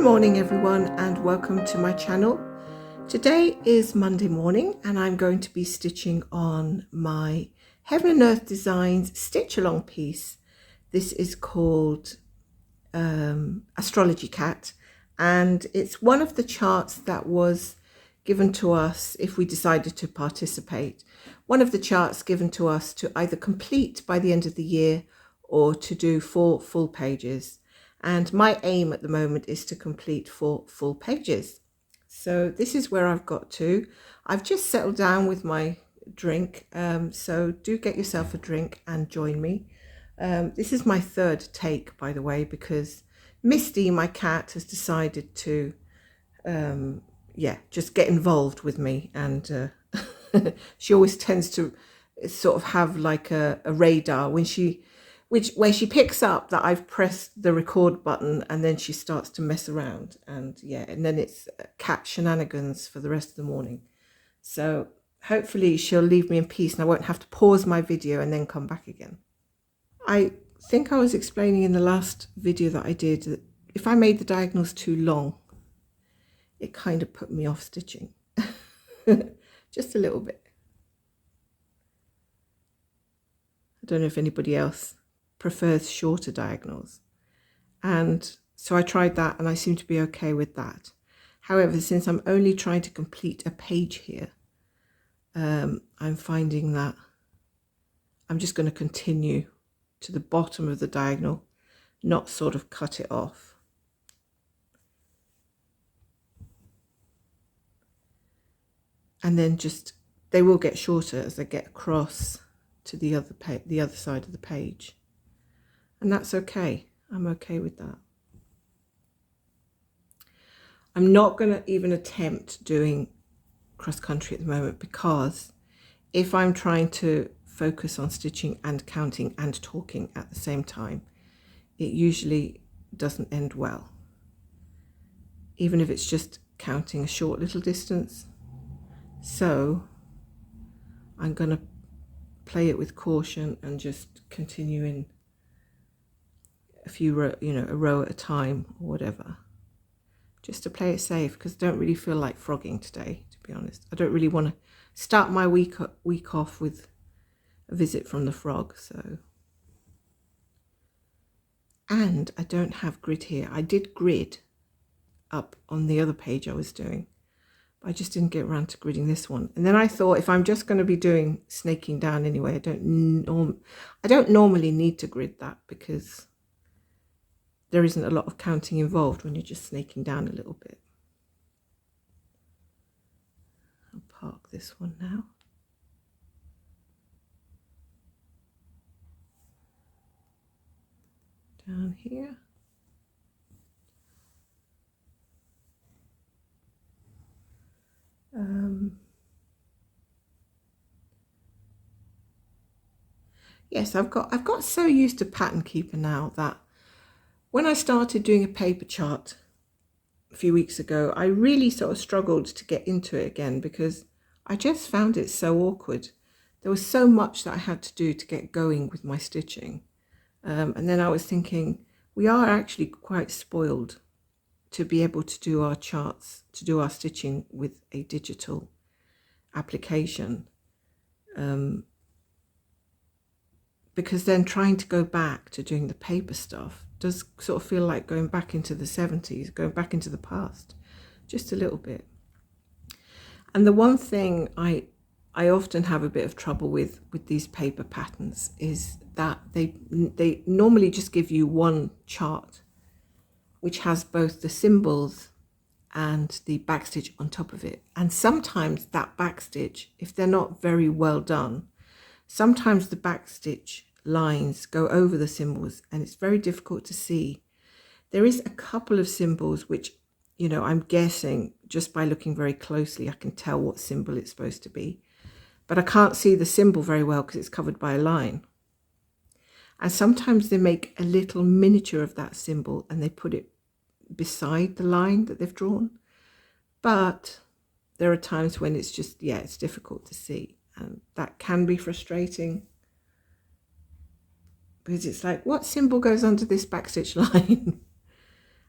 morning everyone, and welcome to my channel. Today is Monday morning and I'm going to be stitching on my Heaven and Earth Designs stitch along piece. This is called Astrology Cat, and it's one of the charts that was given to us if we decided to participate. One of the charts given to us to either complete by the end of the year or to do 4 full pages. And my aim at the moment is to complete 4 full pages. So this is where I've got to. I've just settled down with my drink, so do get yourself a drink and join me. This is my 3rd take, by the way, because Misty, my cat, has decided to just get involved with me, and she always tends to sort of have like a radar where she picks up that I've pressed the record button, and then she starts to mess around, and then it's cat shenanigans for the rest of the morning. So hopefully she'll leave me in peace and I won't have to pause my video and then come back again. I think I was explaining in the last video that I did that if I made the diagonals too long, it kind of put me off stitching. Just a little bit. I don't know if anybody else prefers shorter diagonals, and so I tried that and I seem to be okay with that. However, since I'm only trying to complete a page here, I'm finding that I'm just going to continue to the bottom of the diagonal, not sort of cut it off. And then just, they will get shorter as I get across to the other side of the page. And that's okay. I'm okay with that. I'm not going to even attempt doing cross country at the moment, because if I'm trying to focus on stitching and counting and talking at the same time, it usually doesn't end well. Even if it's just counting a short little distance. So I'm going to play it with caution and just continue in a few a row at a time or whatever, just to play it safe, because I don't really feel like frogging today, to be honest. I don't really want to start my week off with a visit from the frog. So, and I don't have grid here. I did grid up on the other page I was doing, but I just didn't get around to gridding this one. And then I thought, if I'm just going to be doing snaking down anyway, I don't normally need to grid that, because there isn't a lot of counting involved when you're just snaking down a little bit. I'll park this one now. Down here. Yes, I've got so used to Pattern Keeper now that when I started doing a paper chart a few weeks ago, I really sort of struggled to get into it again, because I just found it so awkward. There was so much that I had to do to get going with my stitching. And then I was thinking, we are actually quite spoiled to be able to do our charts, to do our stitching with a digital application. Because then trying to go back to doing the paper stuff does sort of feel like going back into the 70s, going back into the past, just a little bit. And the one thing I often have a bit of trouble with these paper patterns is that they normally just give you one chart, which has both the symbols and the backstitch on top of it. And sometimes that backstitch, if they're not very well done, sometimes the backstitch lines go over the symbols and it's very difficult to see. There is a couple of symbols which, I'm guessing just by looking very closely, I can tell what symbol it's supposed to be. But I can't see the symbol very well because it's covered by a line. And sometimes they make a little miniature of that symbol and they put it beside the line that they've drawn. But there are times when it's just, it's difficult to see. And that can be frustrating, because it's like, what symbol goes under this backstitch line?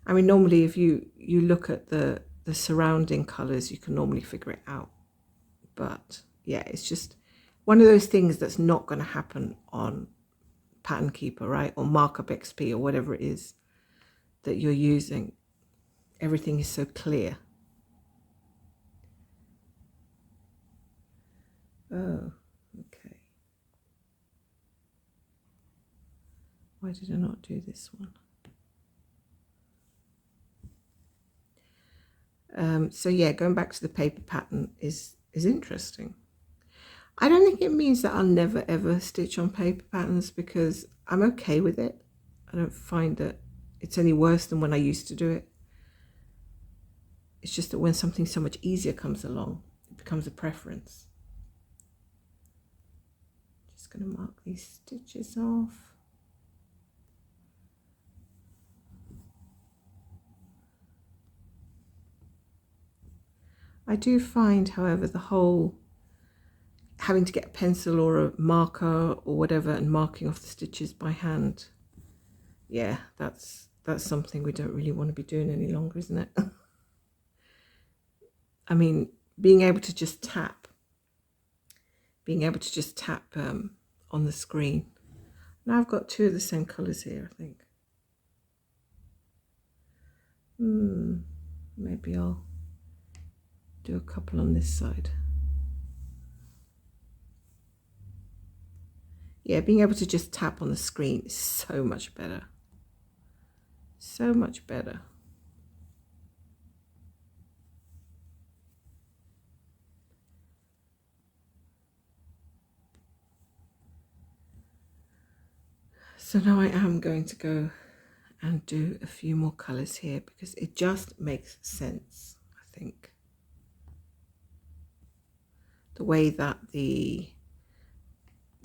I mean, normally if you look at the surrounding colours, you can normally figure it out. But yeah, it's just one of those things that's not going to happen on Pattern Keeper, right? Or Markup XP or whatever it is that you're using. Everything is so clear. Oh, okay. Why did I not do this one? So yeah, going back to the paper pattern is interesting. I don't think it means that I'll never ever stitch on paper patterns, because I'm okay with it. I don't find that it's any worse than when I used to do it. It's just that when something so much easier comes along, it becomes a preference. Just going to mark these stitches off. I do find, however, the whole having to get a pencil or a marker or whatever and marking off the stitches by hand, yeah, that's something we don't really want to be doing any longer, isn't it? I mean, being able to just tap on the screen. Now I've got two of the same colours here, I think. Maybe I'll do a couple on this side. Yeah, being able to just tap on the screen is so much better. So much better. So now I am going to go and do a few more colours here, because it just makes sense, I think. The way that the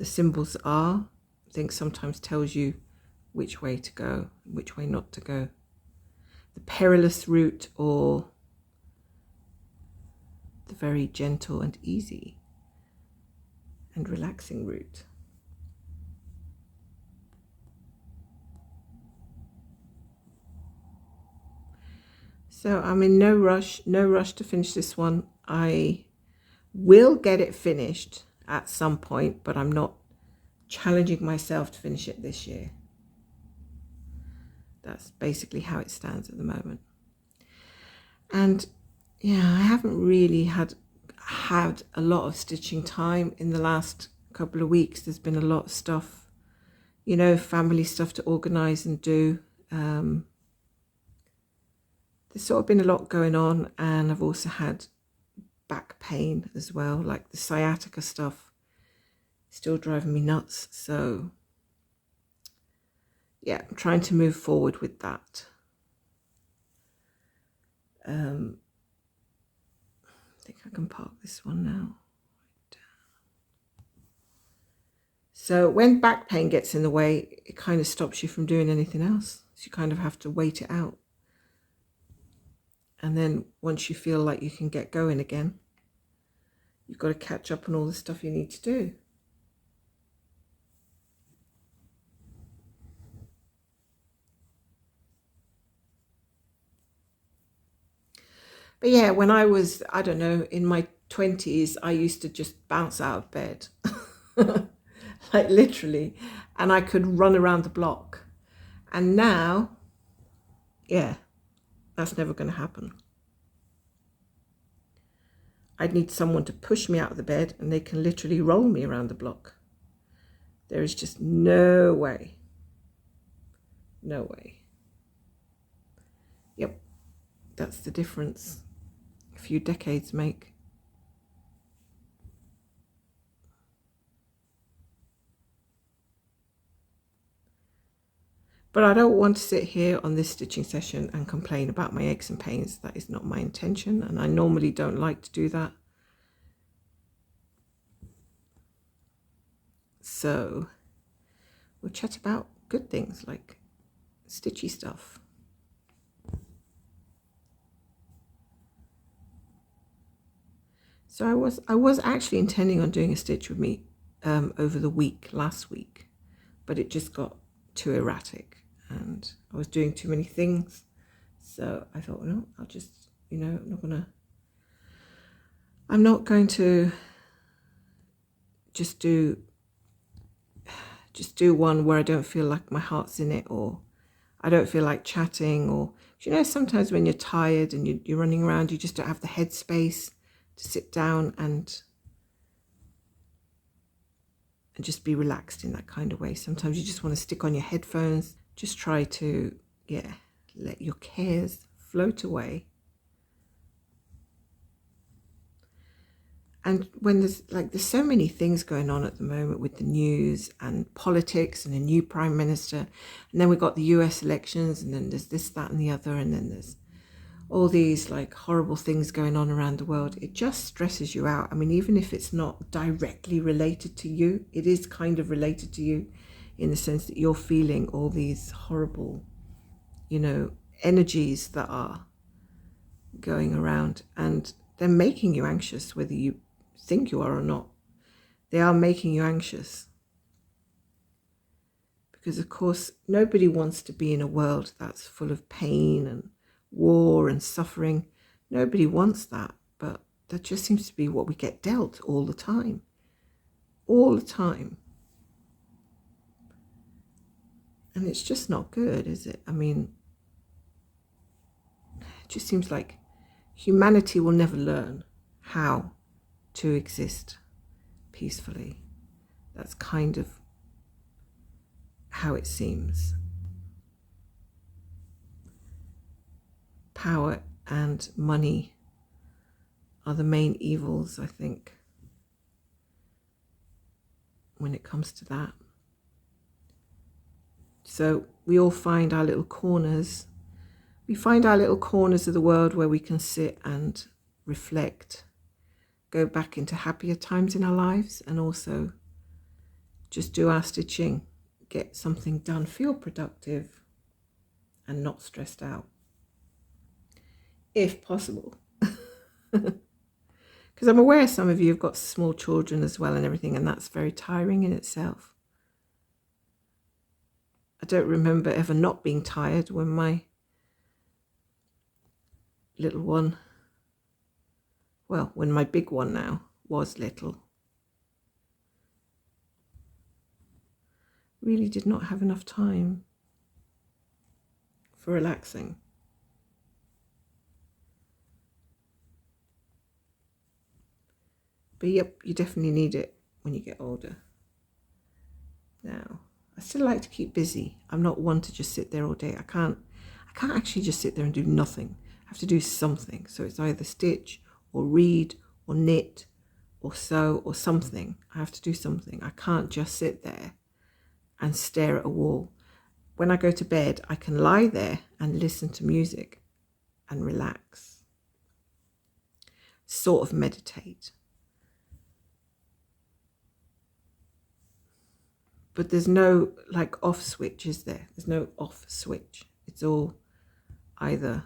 symbols are, I think sometimes tells you which way to go, which way not to go. The perilous route or the very gentle and easy and relaxing route. So I'm in no rush to finish this one. I will get it finished at some point, but I'm not challenging myself to finish it this year. That's basically how it stands at the moment. And yeah, I haven't really had a lot of stitching time in the last couple of weeks. There's been a lot of stuff, you know, family stuff to organise and do. There's sort of been a lot going on, and I've also had back pain as well, like the sciatica stuff still driving me nuts. So yeah, I'm trying to move forward with that. I think I can park this one now. So when back pain gets in the way, it kind of stops you from doing anything else. So you kind of have to wait it out. And then once you feel like you can get going again, you've got to catch up on all the stuff you need to do. But yeah, when I was, I don't know, in my 20s, I used to just bounce out of bed, like literally, and I could run around the block. And now, yeah, that's never going to happen. I'd need someone to push me out of the bed, and they can literally roll me around the block. There is just no way. No way. Yep, that's the difference a few decades make. But I don't want to sit here on this stitching session and complain about my aches and pains. That is not my intention, and I normally don't like to do that. So we'll chat about good things like stitchy stuff. So I was actually intending on doing a stitch with me over the week, last week, but it just got too erratic and I was doing too many things. So I thought, no, I'll just, I'm not going to just do one where I don't feel like my heart's in it, or I don't feel like chatting, or sometimes when you're tired and you're running around, you just don't have the headspace to sit down and just be relaxed in that kind of way. Sometimes you just want to stick on your headphones, just try to let your cares float away. And when there's so many things going on at the moment with the news and politics and a new prime minister, and then we've got the US elections, and then there's this, that, and the other, and then there's all these horrible things going on around the world. It just stresses you out. I mean, even if it's not directly related to you, it is kind of related to you in the sense that you're feeling all these horrible, energies that are going around, and they're making you anxious, whether you think you are or not. They are making you anxious. Because, of course, nobody wants to be in a world that's full of pain and war and suffering. Nobody wants that, but that just seems to be what we get dealt all the time. All the time. And it's just not good, is it? I mean, it just seems like humanity will never learn how to exist peacefully. That's kind of how it seems. Power and money are the main evils, I think, when it comes to that. So we all find our little corners. We find our little corners of the world where we can sit and reflect, go back into happier times in our lives, and also just do our stitching, get something done, feel productive and not stressed out, if possible. Because I'm aware some of you have got small children as well and everything, and that's very tiring in itself. I don't remember ever not being tired when my little one, when my big one now was little, really did not have enough time for relaxing. But yep, you definitely need it when you get older. Now, I still like to keep busy. I'm not one to just sit there all day. I can't actually just sit there and do nothing. I have to do something. So it's either stitch or read or knit or sew or something. I have to do something. I can't just sit there and stare at a wall. When I go to bed, I can lie there and listen to music and relax. Sort of meditate. But there's no off switch, is there? There's no off switch. It's all either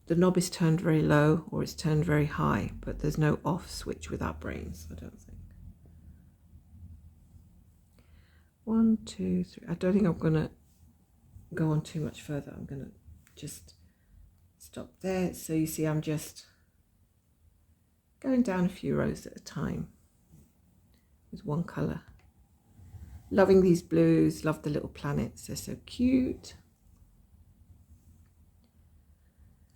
the knob is turned very low or it's turned very high, but there's no off switch with our brains, I don't think. 1, 2, 3. I don't think I'm going to go on too much further. I'm going to just stop there. So you see, I'm just going down a few rows at a time with one colour. Loving these blues, love the little planets, they're so cute.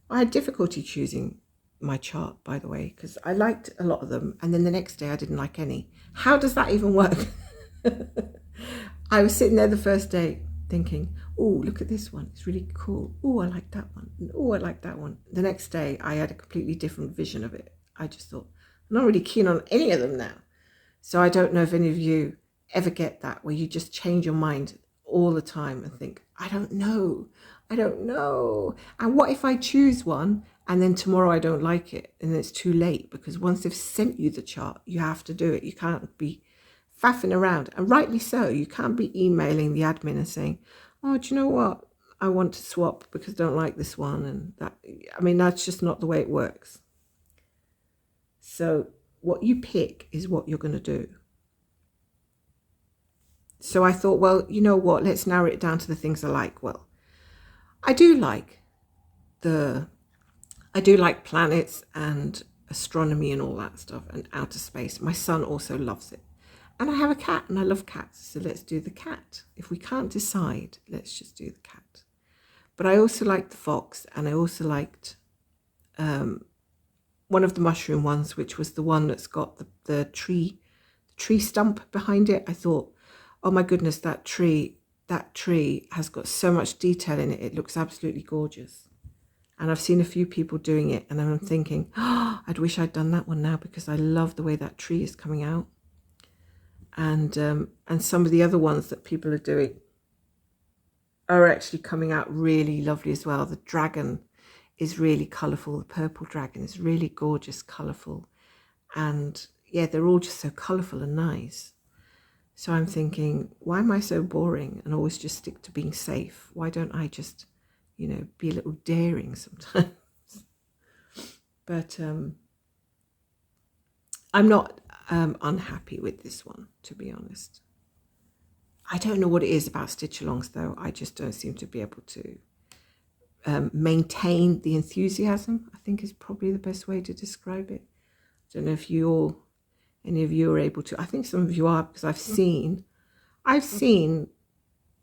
I had difficulty choosing my chart, by the way, because I liked a lot of them, and then the next day I didn't like any. How does that even work? I was sitting there the first day thinking, oh, look at this one, it's really cool. Oh, I like that one. Oh, I like that one. The next day I had a completely different vision of it. I just thought, I'm not really keen on any of them now. So I don't know if any of you ever get that, where you just change your mind all the time and think, I don't know. And what if I choose one and then tomorrow I don't like it and it's too late? Because once they've sent you the chart, you have to do it. You can't be faffing around. And rightly so. You can't be emailing the admin and saying, oh, do you know what? I want to swap because I don't like this one. And that, I mean, that's just not the way it works. So what you pick is what you're going to do. So I thought, well, you know what? Let's narrow it down to the things I like. Well, I do like planets and astronomy and all that stuff and outer space. My son also loves it. And I have a cat and I love cats, so let's do the cat. If we can't decide, let's just do the cat. But I also liked the fox, and I also liked one of the mushroom ones, which was the one that's got the tree stump behind it. I thought, oh my goodness, that tree has got so much detail in it. It looks absolutely gorgeous. And I've seen a few people doing it, and I'm thinking, oh, I'd wish I'd done that one now, because I love the way that tree is coming out. And some of the other ones that people are doing are actually coming out really lovely as well. The dragon is really colourful. The purple dragon is really gorgeous, colourful. And yeah, they're all just so colourful and nice. So I'm thinking, why am I so boring and always just stick to being safe? Why don't I just, be a little daring sometimes? But I'm not unhappy with this one, to be honest. I don't know what it is about stitch-alongs, though. I just don't seem to be able to maintain the enthusiasm, I think is probably the best way to describe it. I don't know if any of you are able to. I think some of you are, because I've seen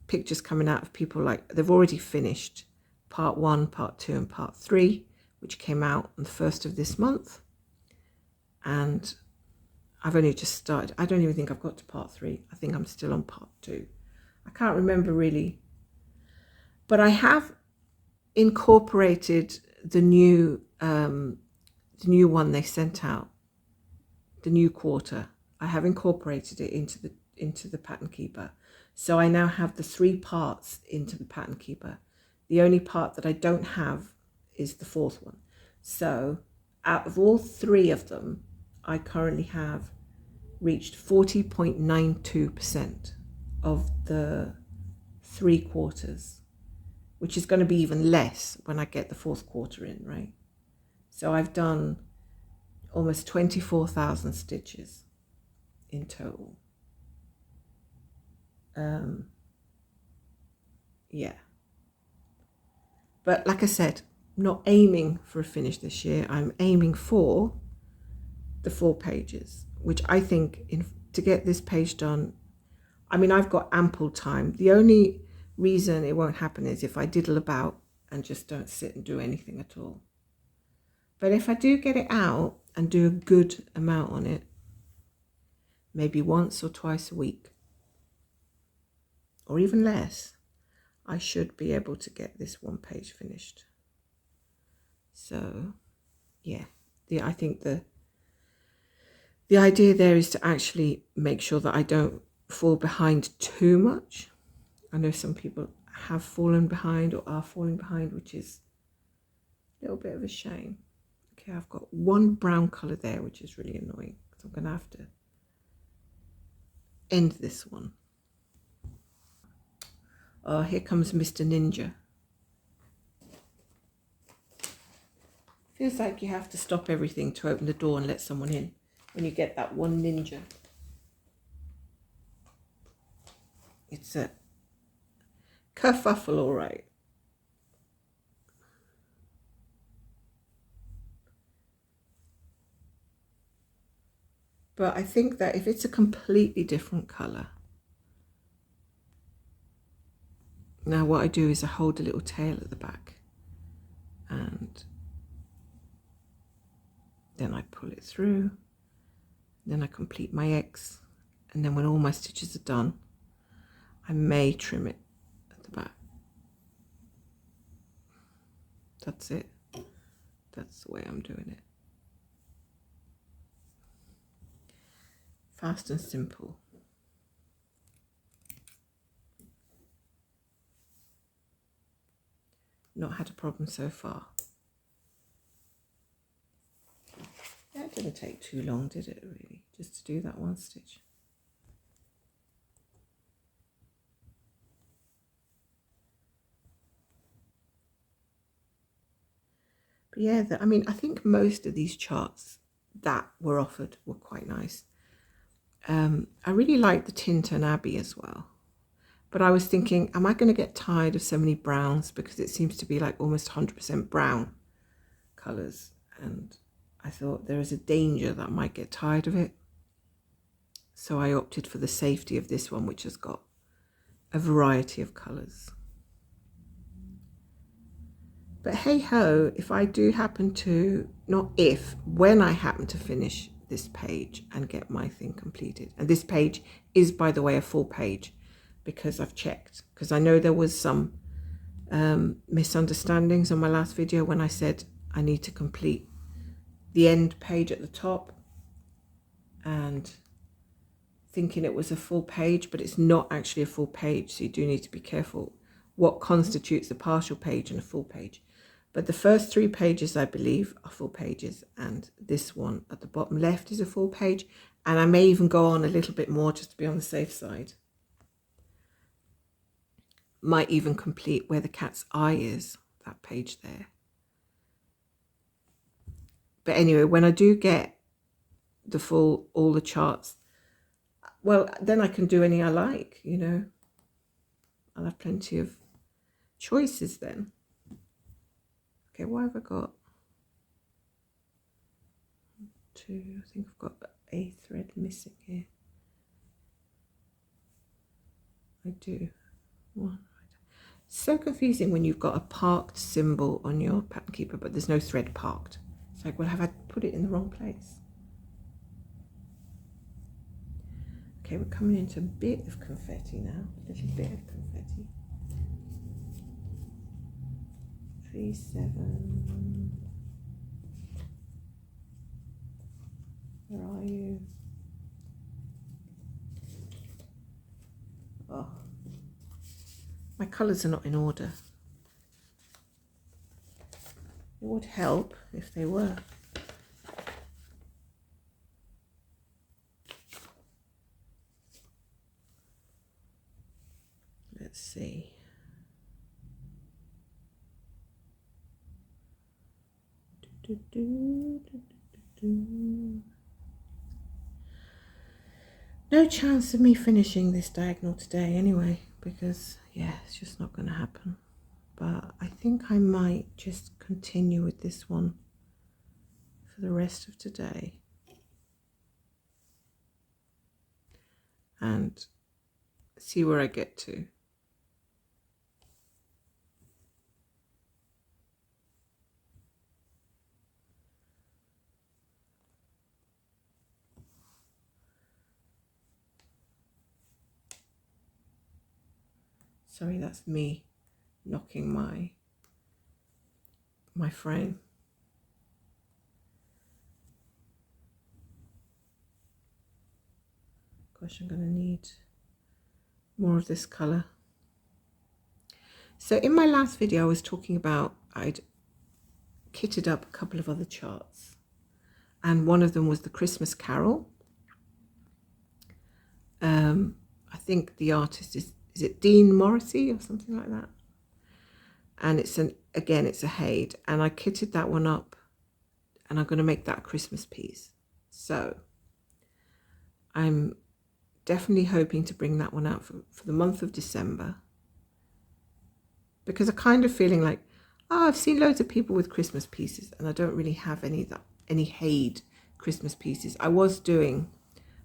pictures coming out of people like they've already finished part 1, part 2 and part 3, which came out on the 1st of this month. And I've only just started. I don't even think I've got to part 3. I think I'm still on part 2. I can't remember really. But I have incorporated the new one they sent out, the new quarter. I have incorporated it into the pattern keeper. So I now have the 3 parts into the pattern keeper. The only part that I don't have is the 4th one. So out of all 3 of them, I currently have reached 40.92% of the 3 quarters, which is going to be even less when I get the 4th quarter in, right? So I've done almost 24,000 stitches in total. Yeah. But like I said, I'm not aiming for a finish this year. I'm aiming for the 4 pages, which I think to get this page done, I mean, I've got ample time. The only reason it won't happen is if I diddle about and just don't sit and do anything at all. But if I do get it out and do a good amount on it, maybe once or twice a week, or even less, I should be able to get this 1 page finished. So, yeah, I think the idea there is to actually make sure that I don't fall behind too much. I know some people have fallen behind or are falling behind, which is a little bit of a shame. Okay, I've got 1 brown colour there, which is really annoying. So I'm going to have to end this one. Oh, here comes Mr. Ninja. Feels like you have to stop everything to open the door and let someone in when you get that one ninja. It's a kerfuffle, all right. But I think that if it's a completely different colour, now what I do is I hold a little tail at the back and then I pull it through, then I complete my X, and then when all my stitches are done, I may trim it at the back. That's it. That's the way I'm doing it. Fast and simple. Not had a problem so far. That didn't take too long, did it, really? Just to do that 1 stitch. But yeah, I mean, I think most of these charts that were offered were quite nice. I really like the Tinton Abbey as well. But I was thinking, am I going to get tired of so many browns? Because it seems to be like almost 100% brown colours. And I thought there is a danger that I might get tired of it. So I opted for the safety of this one, which has got a variety of colours. But hey ho, if I do happen to, not if, when I happen to finish this page and get my thing completed. And this page is, by the way, a full page because I've checked. Because I know there was some misunderstandings on my last video when I said I need to complete the end page at the top and thinking it was a full page, but it's not actually a full page. So you do need to be careful what constitutes a partial page and a full page. But the first 3 pages, I believe, are full pages, and this one at the bottom left is a full page, and I may even go on a little bit more just to be on the safe side. Might even complete where the cat's eye is, that page there. But anyway, when I do get the full, all the charts, well, then I can do any I like, you know. I'll have plenty of choices then. Okay, what have I got? 2, I think I've got a thread missing here. I do. 1. So confusing when you've got a parked symbol on your pattern keeper, but there's no thread parked. It's like, well, have I put it in the wrong place? Okay, we're coming into a bit of confetti now. A little bit of confetti. 3, 7. Where are you? Oh, my colours are not in order. It would help if they were. Let's see. No chance of me finishing this diagonal today anyway, because yeah, it's just not going to happen. But I think I might just continue with this one for the rest of today and see where I get to. Sorry, that's me knocking my frame. Gosh, I'm going to need more of this colour. So in my last video I was talking about I'd kitted up a couple of other charts, and one of them was the Christmas Carol. I think the artist is it Dean Morrissey or something like that, and it's again it's a HAED, and I kitted that one up and I'm going to make that a Christmas piece. So I'm definitely hoping to bring that one out for the month of December, because I'm kind of feeling like, oh, I've seen loads of people with Christmas pieces and I don't really have any HAED Christmas pieces. I was doing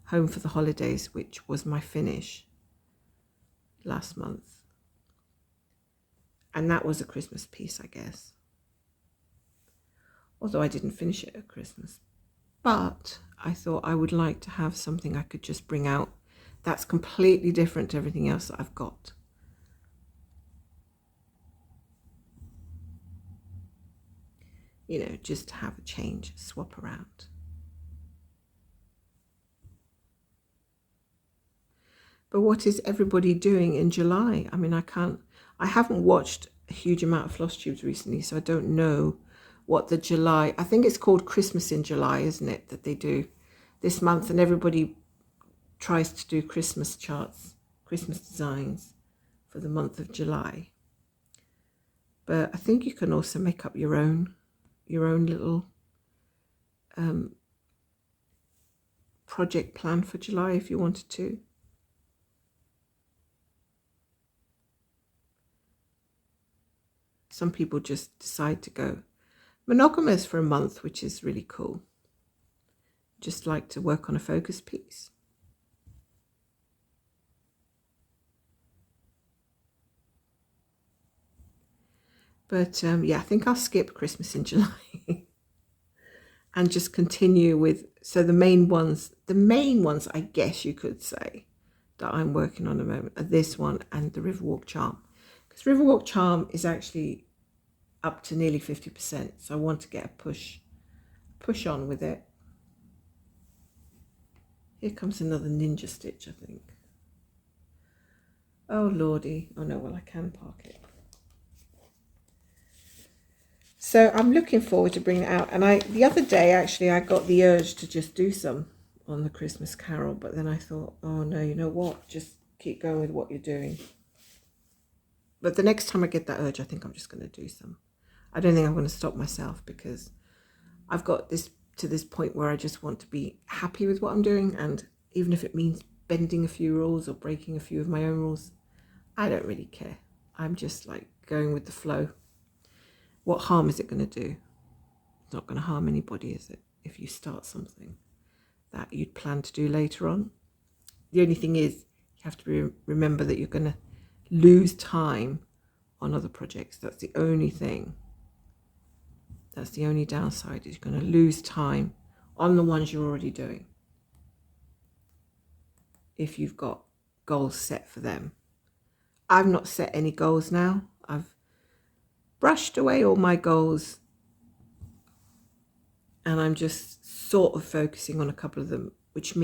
Home for the Holidays, which was my finish last month, and that was a Christmas piece, I guess, although I didn't finish it at Christmas. But I thought I would like to have something I could just bring out that's completely different to everything else that I've got. You know, just to have a change, swap around. But what is everybody doing in July? I mean, I haven't watched a huge amount of floss tubes recently, so I don't know what the July, I think it's called Christmas in July, isn't it, that they do this month, and everybody tries to do Christmas charts, Christmas designs for the month of July. But I think you can also make up your own little project plan for July if you wanted to. Some people just decide to go monogamous for a month, which is really cool. Just like to work on a focus piece. But yeah, I think I'll skip Christmas in July and just continue with, so the main ones, I guess you could say, that I'm working on at the moment are this one and the Riverwalk Charm. Because Riverwalk Charm is actually up to nearly 50%. So I want to get a push on with it. Here comes another ninja stitch, I think. Oh lordy. Oh no, well I can park it. So I'm looking forward to bringing it out. And the other day, actually, I got the urge to just do some on the Christmas Carol. But then I thought, oh no, you know what? Just keep going with what you're doing. But the next time I get that urge, I think I'm just going to do some. I don't think I'm going to stop myself because I've got to this point where I just want to be happy with what I'm doing. And even if it means bending a few rules or breaking a few of my own rules, I don't really care. I'm just like going with the flow. What harm is it going to do? It's not going to harm anybody, is it? If you start something that you'd plan to do later on. The only thing is, you have to remember that you're going to lose time on other projects. That's the only thing. That's the only downside, is you're going to lose time on the ones you're already doing. If you've got goals set for them. I've not set any goals now. I've brushed away all my goals and I'm just sort of focusing on a couple of them, which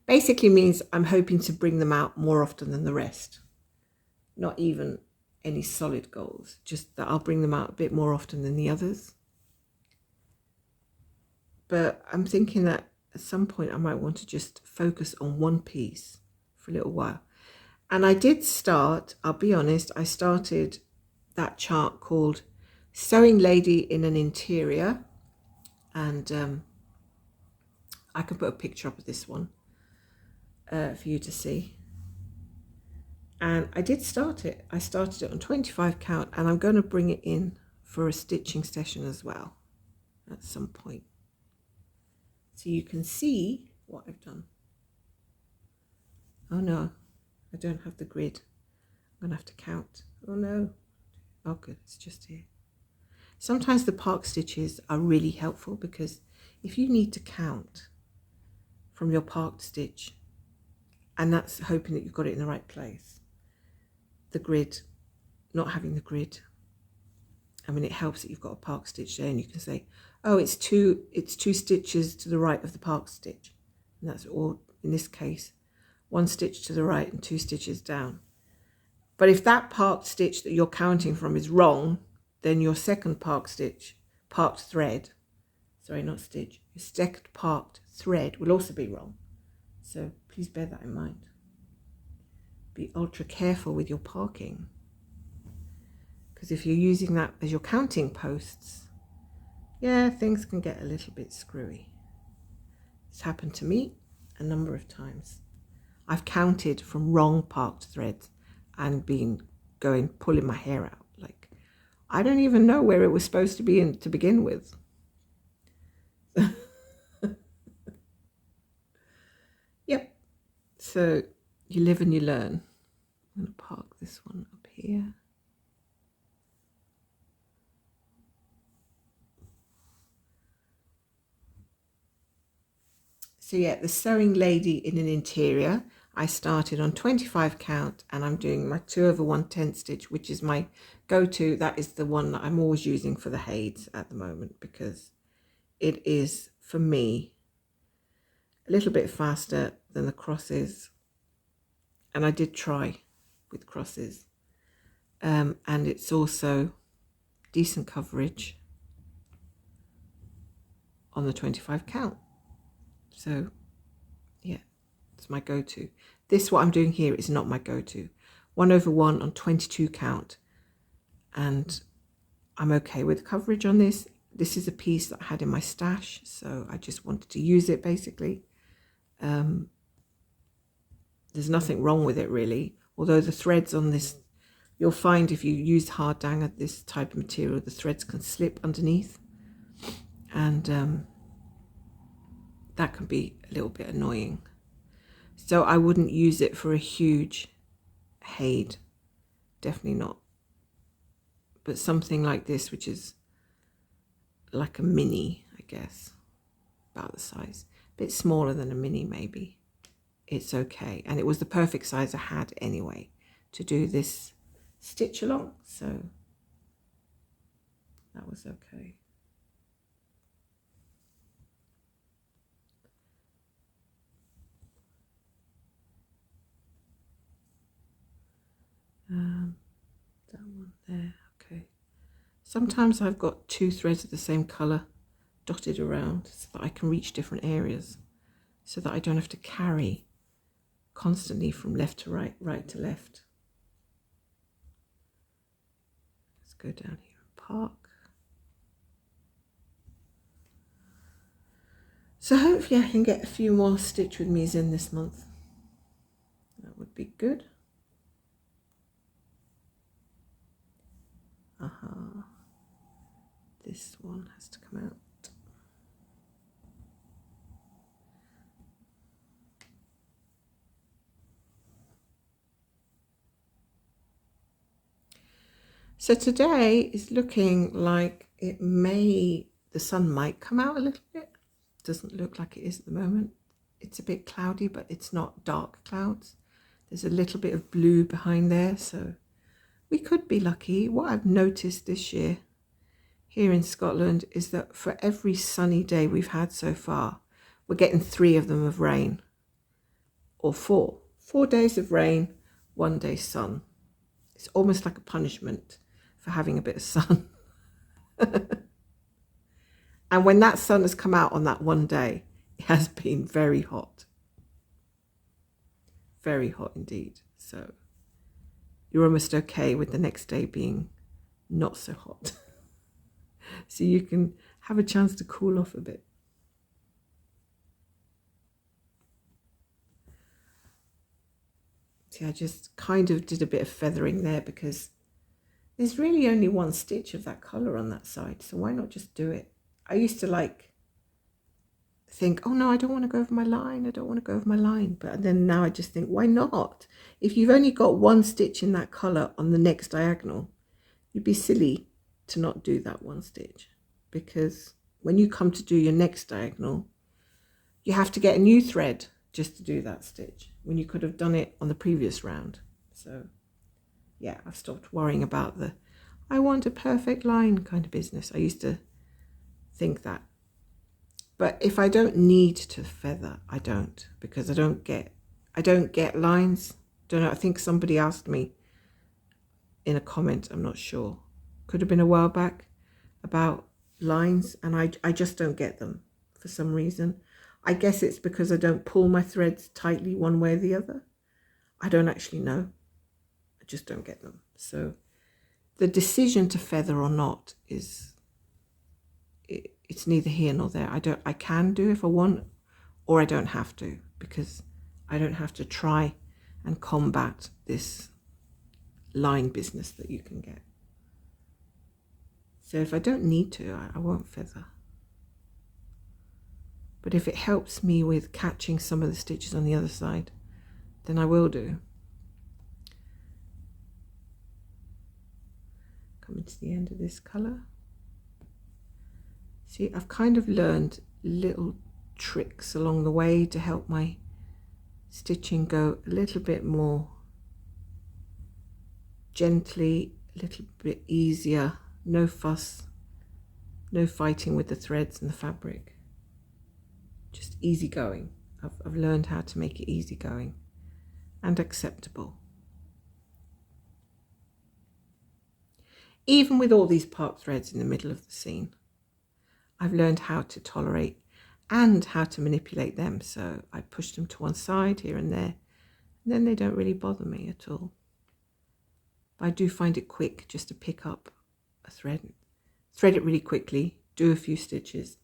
basically means I'm hoping to bring them out more often than the rest. Not even any solid goals, just that I'll bring them out a bit more often than the others. But I'm thinking that at some point I might want to just focus on one piece for a little while. And I did start, I'll be honest, I started that chart called Sewing Lady in an Interior, and I can put a picture up of this one for you to see. And I did start it. I started it on 25 count, and I'm going to bring it in for a stitching session as well at some point, so you can see what I've done. Oh no, I don't have the grid. I'm going to have to count. Oh no. Oh good, it's just here. Sometimes the park stitches are really helpful, because if you need to count from your parked stitch, and that's hoping that you've got it in the right place, the grid, not having the grid, I mean, it helps that you've got a park stitch there and you can say, oh, it's two stitches to the right of the park stitch. And that's all, in this case, 1 stitch to the right and 2 stitches down. But if that parked stitch that you're counting from is wrong, then your second parked thread, sorry, not stitch, your second parked thread will also be wrong. So please bear that in mind. Be ultra careful with your parking, because if you're using that as your counting posts, yeah, things can get a little bit screwy. It's happened to me a number of times. I've counted from wrong parked threads and been pulling my hair out. Like, I don't even know where it was supposed to be in to begin with. Yep. So you live and you learn. I'm going to park this one up here. So yeah, the Sewing Lady in an Interior, I started on 25 count, and I'm doing my 2 over 1/10 stitch, which is my go-to. That is the one that I'm always using for the HAEDs at the moment, because it is, for me, a little bit faster than the crosses. And I did try with crosses. And it's also decent coverage on the 25 count. So yeah, it's my go-to. This, what I'm doing here, is not my go-to. 1 over 1 on 22 count. And I'm okay with coverage on this. This is a piece that I had in my stash, so I just wanted to use it, basically. There's nothing wrong with it, really. Although the threads on this You'll find if you use Hardanger, this type of material, the threads can slip underneath, and that can be a little bit annoying. So I wouldn't use it for a huge HAED, definitely not. But something like this, which is like a mini, I guess, about the size, a bit smaller than a mini maybe, it's okay. And it was the perfect size I had anyway to do this stitch along, so that was okay. That one there, okay. Sometimes I've got 2 threads of the same colour dotted around so that I can reach different areas, so that I don't have to carry constantly from left to right, right to left. Let's go down here and park. So hopefully I can get a few more Stitch With Me's in this month. That would be good. This one has to come out. So today is looking like the sun might come out a little bit. Doesn't look like it is at the moment. It's a bit cloudy, but it's not dark clouds. There's a little bit of blue behind there, so we could be lucky. What I've noticed this year here in Scotland is that for every sunny day we've had so far, we're getting 3 of them of rain, or 4. 4 days of rain, 1 day sun. It's almost like a punishment for having a bit of sun. And when that sun has come out on that one day, it has been very hot. Very hot indeed. So you're almost okay with the next day being not so hot. So you can have a chance to cool off a bit. See, I just kind of did a bit of feathering there because there's really only 1 stitch of that colour on that side. So why not just do it? I used to think, oh no, I don't want to go over my line. I don't want to go over my line. But then now I just think, why not? If you've only got 1 stitch in that colour on the next diagonal, you'd be silly to not do that 1 stitch. Because when you come to do your next diagonal, you have to get a new thread just to do that stitch when you could have done it on the previous round. So yeah, I've stopped worrying about the I want a perfect line kind of business. I used to think that. But if I don't need to feather, I don't, because I don't get lines. Don't know. I think somebody asked me in a comment, I'm not sure. Could have been a while back, about lines, and I just don't get them for some reason. I guess it's because I don't pull my threads tightly one way or the other. I don't actually know. I just don't get them. So the decision to feather or not is, it's neither here nor there. I can do if I want, or I don't have to, because I don't have to try and combat this line business that you can get. So if I don't need to, I won't feather. But if it helps me with catching some of the stitches on the other side, then I will do. Coming to the end of this colour. See, I've kind of learned little tricks along the way to help my stitching go a little bit more gently, a little bit easier, no fuss, no fighting with the threads and the fabric. Just easy going. I've learned how to make it easy going and acceptable. Even with all these park threads in the middle of the scene, I've learned how to tolerate and how to manipulate them. So I push them to one side here and there, and then they don't really bother me at all. But I do find it quick just to pick up a thread it really quickly, do a few stitches,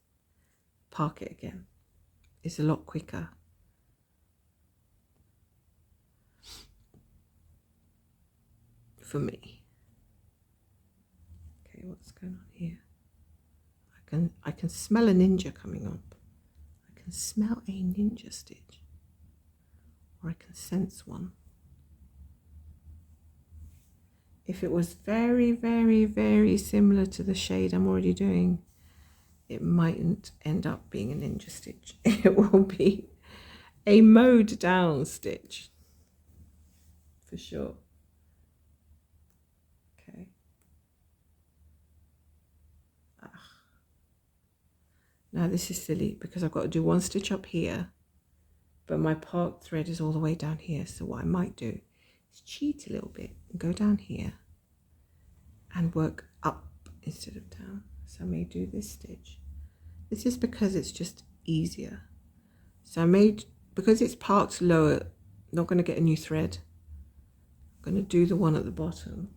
park it again. It's a lot quicker. for me. Okay, what's going on here? I can smell a ninja coming up. I can smell a ninja stitch, or I can sense one. If it was very, very, very similar to the shade I'm already doing, it mightn't end up being a ninja stitch. It will be a mowed down stitch, for sure. Okay. Now this is silly because I've got to do one stitch up here, but my park thread is all the way down here. So what I might do is cheat a little bit and go down here and work up instead of down. So I may do this stitch. This is because it's just easier. So I made, because it's parked lower, not going to get a new thread. I'm going to do the one at the bottom.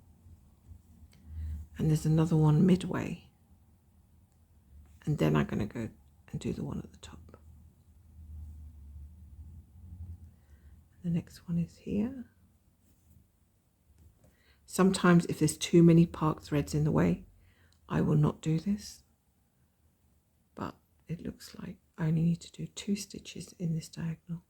And there's another one midway. And then I'm going to go and do the one at the top. The next one is here. Sometimes if there's too many park threads in the way, I will not do this. But it looks like I only need to do 2 stitches in this diagonal.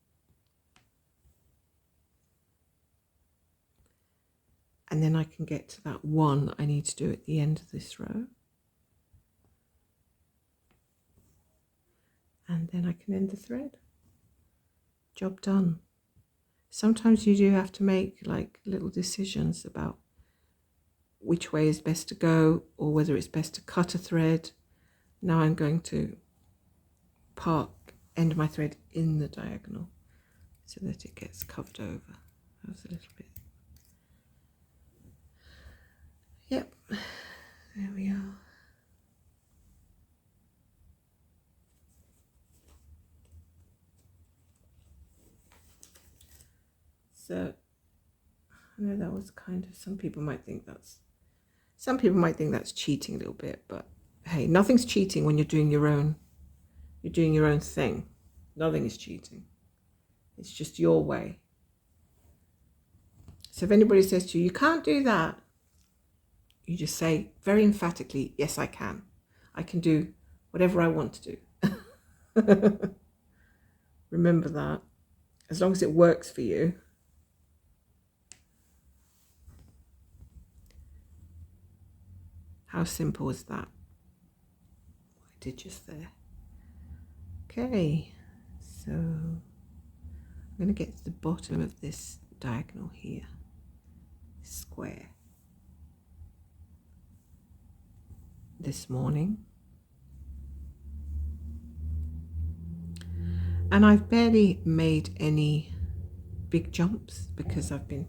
And then I can get to that one I need to do at the end of this row. And then I can end the thread. Job done. Sometimes you do have to make like little decisions about which way is best to go, or whether it's best to cut a thread. Now I'm going to end my thread in the diagonal so that it gets covered over. That was a little bit. Yep, there we are. So I know that was kind of, some people might think that's cheating a little bit, but hey, nothing's cheating when you're doing your own thing. Nothing is cheating. It's just your way. So if anybody says to you, you can't do that, you just say very emphatically, yes, I can. I can do whatever I want to do. Remember that. As long as it works for you. How simple is that? What I did just there. Okay, so I'm going to get to the bottom of this diagonal here, this square. This morning. And I've barely made any big jumps because I've been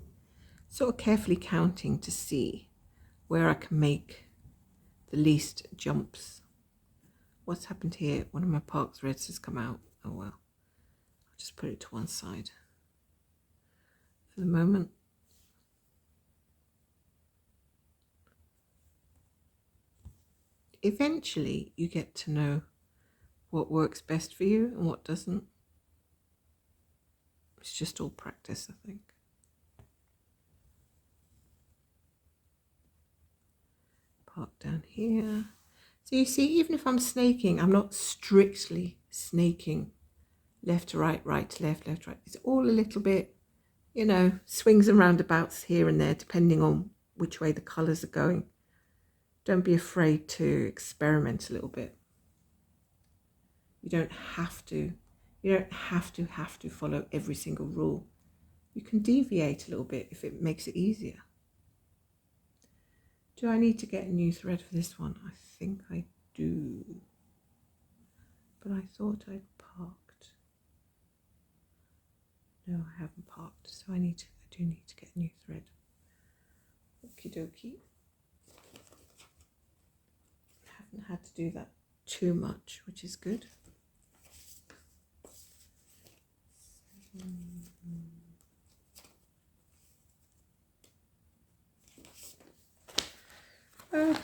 sort of carefully counting to see where I can make the least jumps. What's happened here? One of my park threads has come out. Oh well, I'll just put it to one side for the moment. Eventually you get to know what works best for you and what doesn't. It's just all practice, I think. Park down here. So you see, even if I'm snaking, I'm not strictly snaking left to right, right to left, left to right. It's all a little bit, you know, swings and roundabouts here and there, depending on which way the colours are going. Don't be afraid to experiment a little bit. You don't have to follow every single rule. You can deviate a little bit if it makes it easier. Do I need to get a new thread for this one? I think I do. But I thought I'd parked. No, I haven't parked, so I do need to get a new thread. Okie dokie. Haven't had to do that too much, which is good.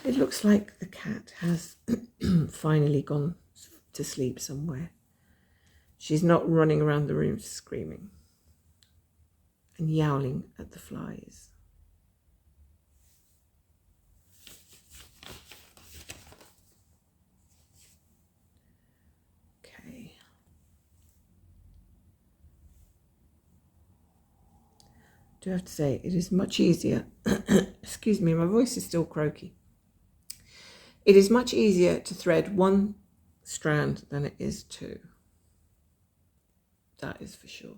It looks like the cat has finally gone to sleep somewhere. She's not running around the room screaming and yowling at the flies. do have to say, it is much easier. Excuse me, my voice is still croaky. It is much easier to thread one strand than it is two. That is for sure.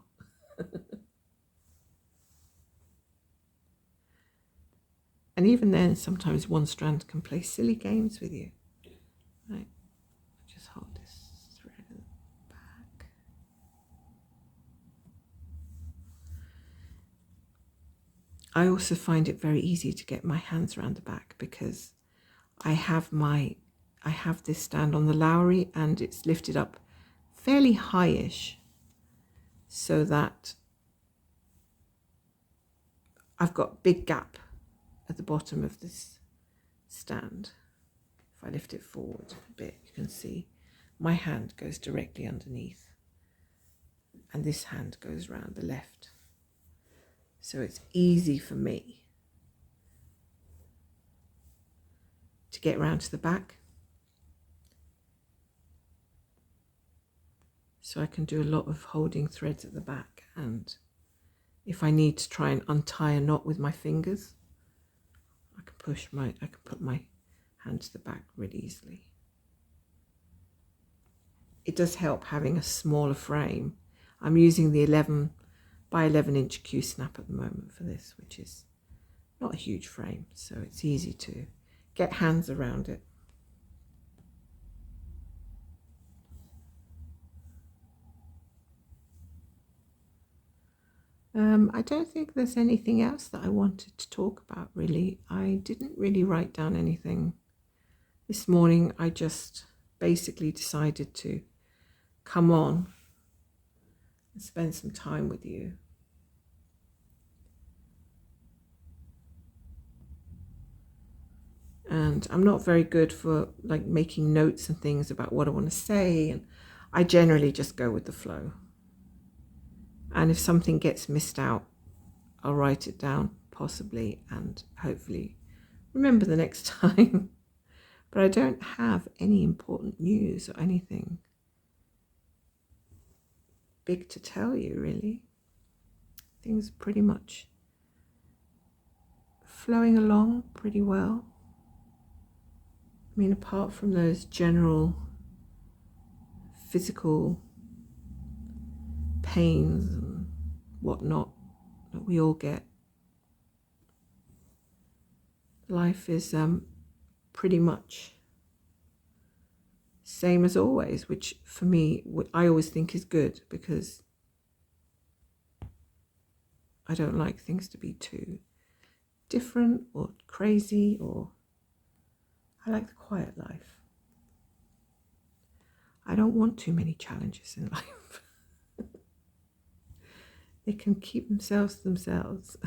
And even then, sometimes one strand can play silly games with you. Right, just hold this thread at the back. I also find it very easy to get my hands around the back because I have this stand on the Lowry and it's lifted up fairly high-ish so that I've got a big gap at the bottom of this stand. If I lift it forward a bit, you can see my hand goes directly underneath and this hand goes round the left. So it's easy for me to get round to the back. So I can do a lot of holding threads at the back, and if I need to try and untie a knot with my fingers, I can put my hand to the back really easily. It does help having a smaller frame. I'm using the 11 by 11 inch Q snap at the moment for this, which is not a huge frame, so it's easy to get hands around it. I don't think there's anything else that I wanted to talk about really. I didn't really write down anything this morning. I just basically decided to come on and spend some time with you. And I'm not very good for like making notes and things about what I want to say, and I generally just go with the flow. And if something gets missed out, I'll write it down possibly and hopefully remember the next time. But I don't have any important news or anything big to tell you really. Things are pretty much flowing along pretty well. I mean, apart from those general physical pains and whatnot that we all get, life is pretty much same as always, which for me, I always think is good because I don't like things to be too different or crazy, or I like the quiet life. I don't want too many challenges in life. They can keep themselves to themselves.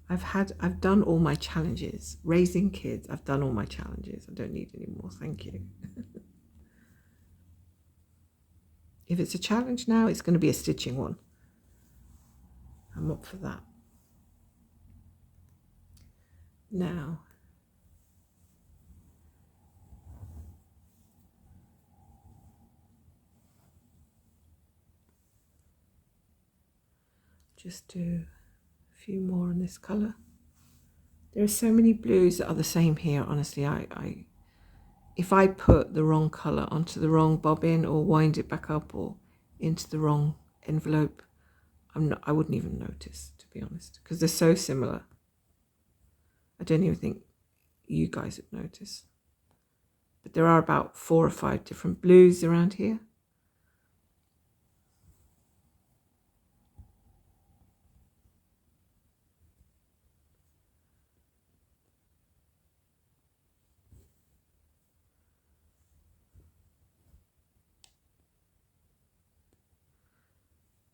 I've done all my challenges. Raising kids, I've done all my challenges. I don't need any more, thank you. If it's a challenge now, it's going to be a stitching one. I'm up for that. Now, just do a few more on this colour. There are so many blues that are the same here, honestly. If I put the wrong colour onto the wrong bobbin or wind it back up or into the wrong envelope, I wouldn't even notice, to be honest, because they're so similar. I don't even think you guys would notice. But there are about 4 or 5 different blues around here.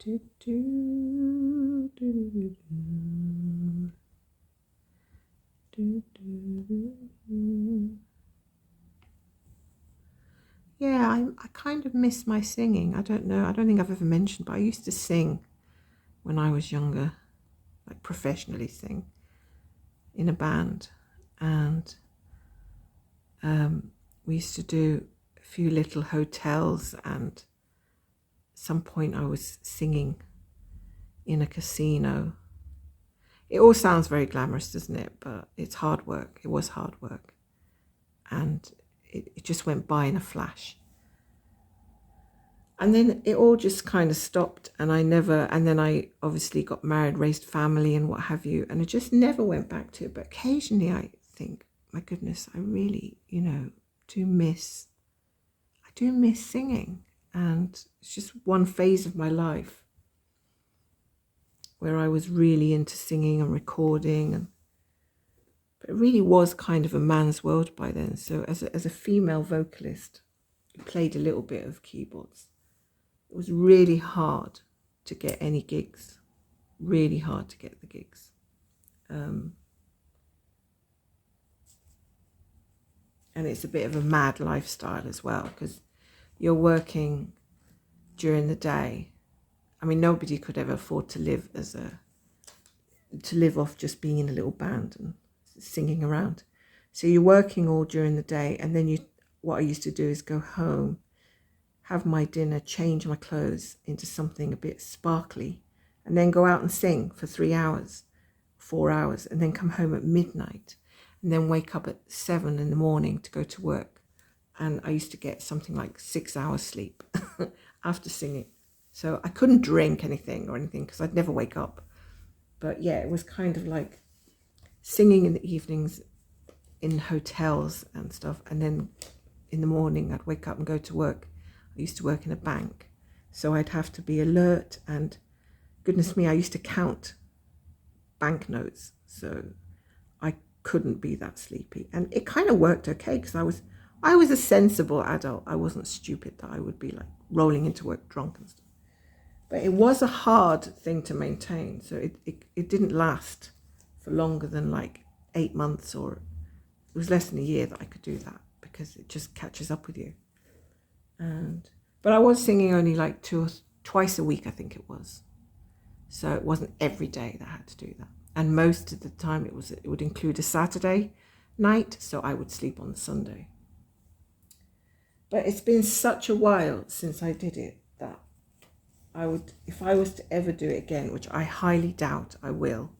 Do, do, do, do, do. Do, do, do, do. Yeah, I kind of miss my singing. I don't know. I don't think I've ever mentioned, but I used to sing when I was younger, like professionally sing in a band. And we used to do a few little hotels and some point I was singing in a casino. It all sounds very glamorous, doesn't it? But it's hard work. It was hard work. And it just went by in a flash. And then it all just kind of stopped, and then I obviously got married, raised family and what have you, and I just never went back to it. But occasionally I think, my goodness, I really, do miss singing. And it's just one phase of my life where I was really into singing and recording, but it really was kind of a man's world by then. So as a female vocalist who played a little bit of keyboards, it was really hard to get any gigs, really hard to get the gigs. And it's a bit of a mad lifestyle as well, because you're working during the day. I mean, nobody could ever afford to live off just being in a little band and singing around. So you're working all during the day, and then what I used to do is go home, have my dinner, change my clothes into something a bit sparkly, and then go out and sing for 3 hours, 4 hours, and then come home at midnight, and then wake up at 7 in the morning to go to work. And I used to get something like 6 hours sleep after singing. So I couldn't drink anything because I'd never wake up. But yeah, it was kind of like singing in the evenings in hotels and stuff, and then in the morning I'd wake up and go to work. I used to work in a bank, so I'd have to be alert, and goodness me, I used to count banknotes, so I couldn't be that sleepy. And it kind of worked okay, because I was a sensible adult. I wasn't stupid that I would be like rolling into work drunk and stuff. But it was a hard thing to maintain, so it didn't last for longer than like 8 months, or it was less than a year that I could do that, because it just catches up with you. But I was singing only like twice a week, I think it was. So it wasn't every day that I had to do that. And most of the time it would include a Saturday night, so I would sleep on the Sunday. But it's been such a while since I did it that if I was to ever do it again, which I highly doubt I will,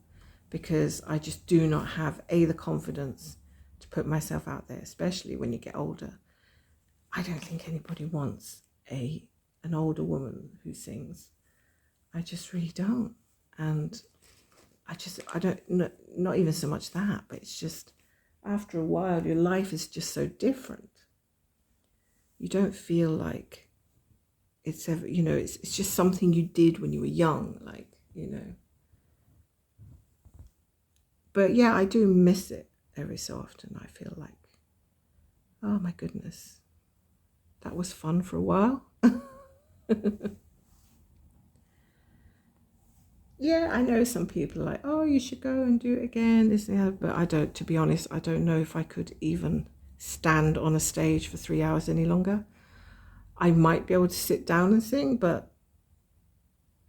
because I just do not have the confidence to put myself out there, especially when you get older. I don't think anybody wants an older woman who sings. I just really don't. And I don't, not even so much that, but it's just, after a while, your life is just so different. You don't feel like it's ever, it's just something you did when you were young, But yeah, I do miss it every so often. I feel like, oh my goodness, that was fun for a while. Yeah, I know some people are like, oh, you should go and do it again, this and that, but to be honest, I don't know if I could even stand on a stage for 3 hours any longer. I might be able to sit down and sing, but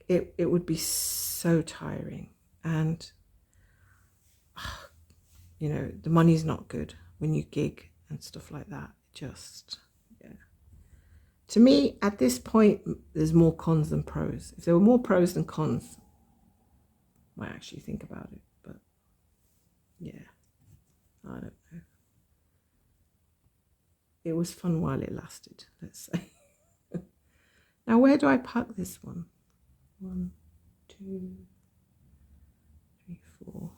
it would be so tiring. And, the money's not good when you gig and stuff like that. Just, yeah. To me, at this point, there's more cons than pros. If there were more pros than cons, I might actually think about it. But, yeah, I don't know. It was fun while it lasted, let's say. Now, where do I park this one? 1, 2, 3, 4.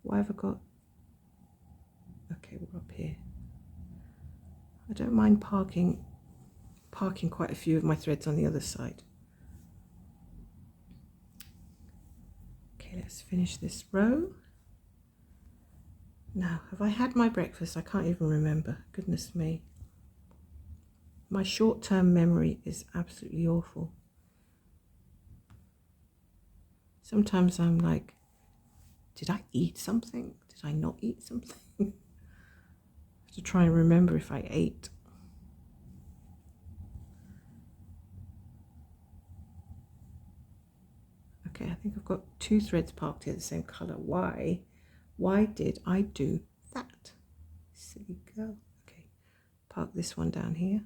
Why have I got? Okay, we're up here. I don't mind parking quite a few of my threads on the other side. Okay, let's finish this row. Now, have I had my breakfast? I can't even remember. Goodness me. My short-term memory is absolutely awful. Sometimes I'm like, did I eat something? Did I not eat something? I have to try and remember if I ate. Okay, I think I've got 2 threads parked here the same colour. Why did I do that? Silly girl. Okay, park this one down here.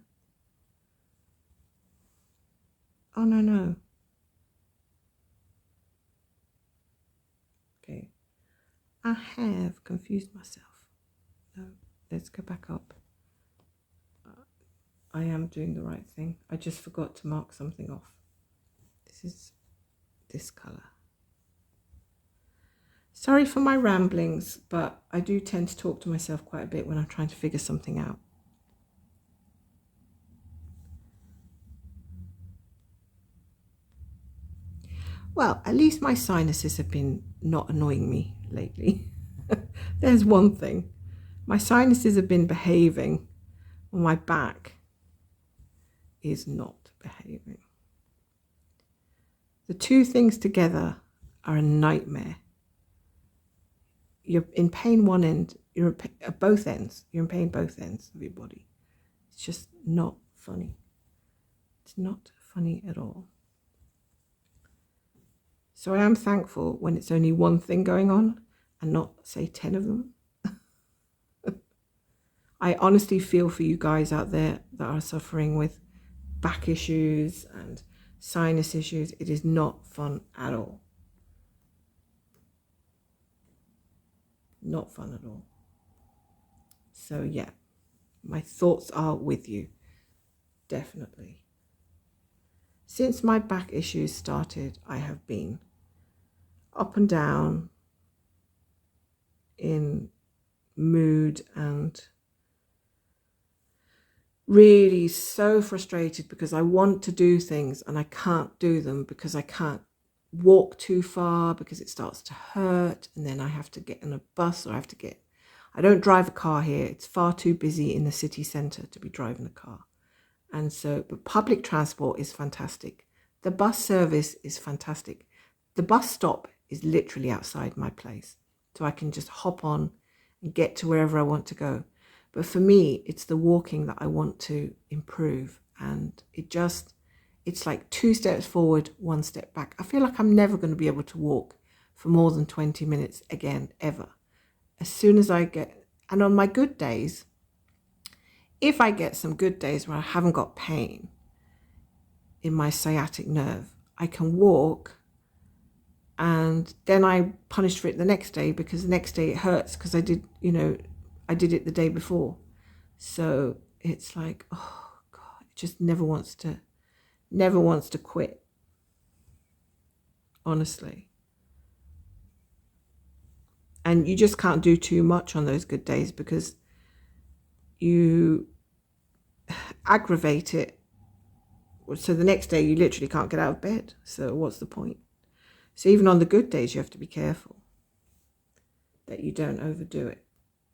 Oh, no. Okay. I have confused myself. No, let's go back up. I am doing the right thing. I just forgot to mark something off. This is this colour. Sorry for my ramblings, but I do tend to talk to myself quite a bit when I'm trying to figure something out. Well, at least my sinuses have been not annoying me lately. There's one thing. My sinuses have been behaving, while my back is not behaving. The two things together are a nightmare. You're in pain one end, you're at both ends. You're in pain both ends of your body. It's just not funny. It's not funny at all. So I am thankful when it's only one thing going on and not, say, 10 of them. I honestly feel for you guys out there that are suffering with back issues and sinus issues. It is not fun at all. Not fun at all. So yeah, my thoughts are with you, definitely. Since my back issues started, I have been up and down in mood and really so frustrated because I want to do things and I can't do them because I can't walk too far because it starts to hurt, and then I have to get in a bus, or I don't drive a car here. It's far too busy in the city centre to be driving a car. And so, but public transport is fantastic. The bus service is fantastic. The bus stop is literally outside my place, so I can just hop on and get to wherever I want to go. But for me, it's the walking that I want to improve. And it's like 2 steps forward, 1 step back. I feel like I'm never going to be able to walk for more than 20 minutes again, ever. As soon as and on my good days, if I get some good days where I haven't got pain in my sciatic nerve, I can walk, and then I punished for it the next day because the next day it hurts because I did it the day before. So it's like, oh God, it just never wants to quit, honestly. And you just can't do too much on those good days because you aggravate it. So the next day you literally can't get out of bed. So what's the point? So even on the good days, you have to be careful that you don't overdo it.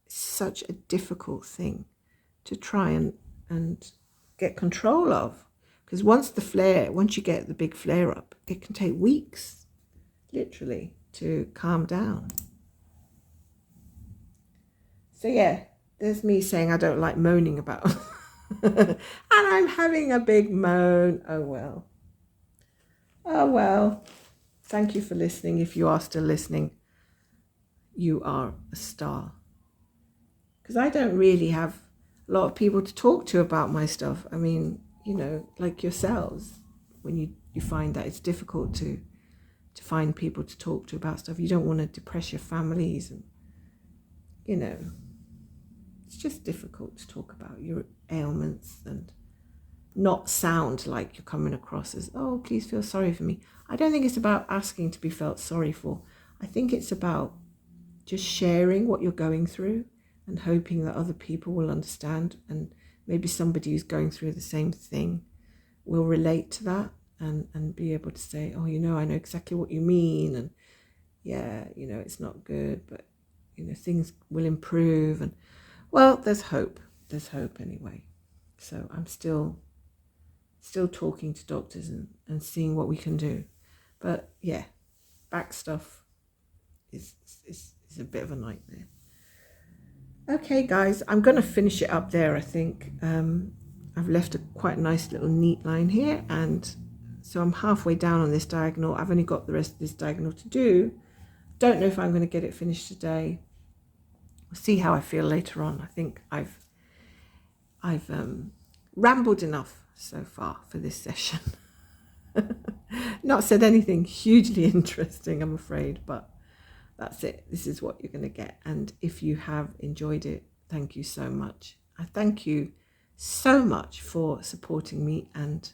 It's such a difficult thing to try and get control of. Because once you get the big flare up, it can take weeks, literally, to calm down. So yeah, there's me saying I don't like moaning about and I'm having a big moan. Oh well. Thank you for listening. If you are still listening, you are a star. Because I don't really have a lot of people to talk to about my stuff. I mean, like yourselves, when you find that it's difficult to find people to talk to about stuff, you don't want to depress your families, and it's just difficult to talk about your ailments and not sound like you're coming across as, oh, please feel sorry for me. I don't think it's about asking to be felt sorry for. I think it's about just sharing what you're going through and hoping that other people will understand, and maybe somebody who's going through the same thing will relate to that and be able to say, oh, I know exactly what you mean, and yeah, it's not good, but things will improve. And well, there's hope anyway. So I'm still talking to doctors and seeing what we can do. But yeah, back stuff is a bit of a nightmare. Okay, guys, I'm going to finish it up there, I think. I've left a quite nice little neat line here, and so I'm halfway down on this diagonal. I've only got the rest of this diagonal to do. Don't know if I'm going to get it finished today. We'll see how I feel later on. I think I've rambled enough so far for this session. Not said anything hugely interesting, I'm afraid, but that's it. This is what you're going to get. And if you have enjoyed it, thank you so much. I thank you so much for supporting me and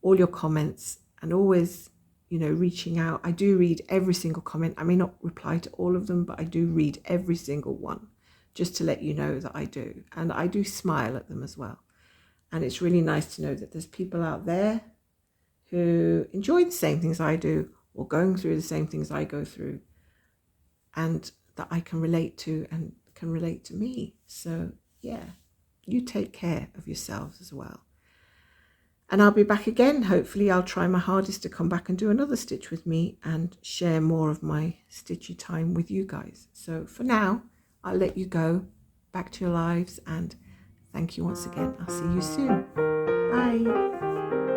all your comments and always, reaching out. I do read every single comment. I may not reply to all of them, but I do read every single one, just to let you know that I do. And I do smile at them as well. And it's really nice to know that there's people out there who enjoy the same things I do or going through the same things I go through, and that I can relate to and can relate to me. So yeah, you take care of yourselves as well. And I'll be back again. Hopefully I'll try my hardest to come back and do another stitch with me and share more of my stitchy time with you guys. So for now, I'll let you go back to your lives, and thank you once again. I'll see you soon. Bye.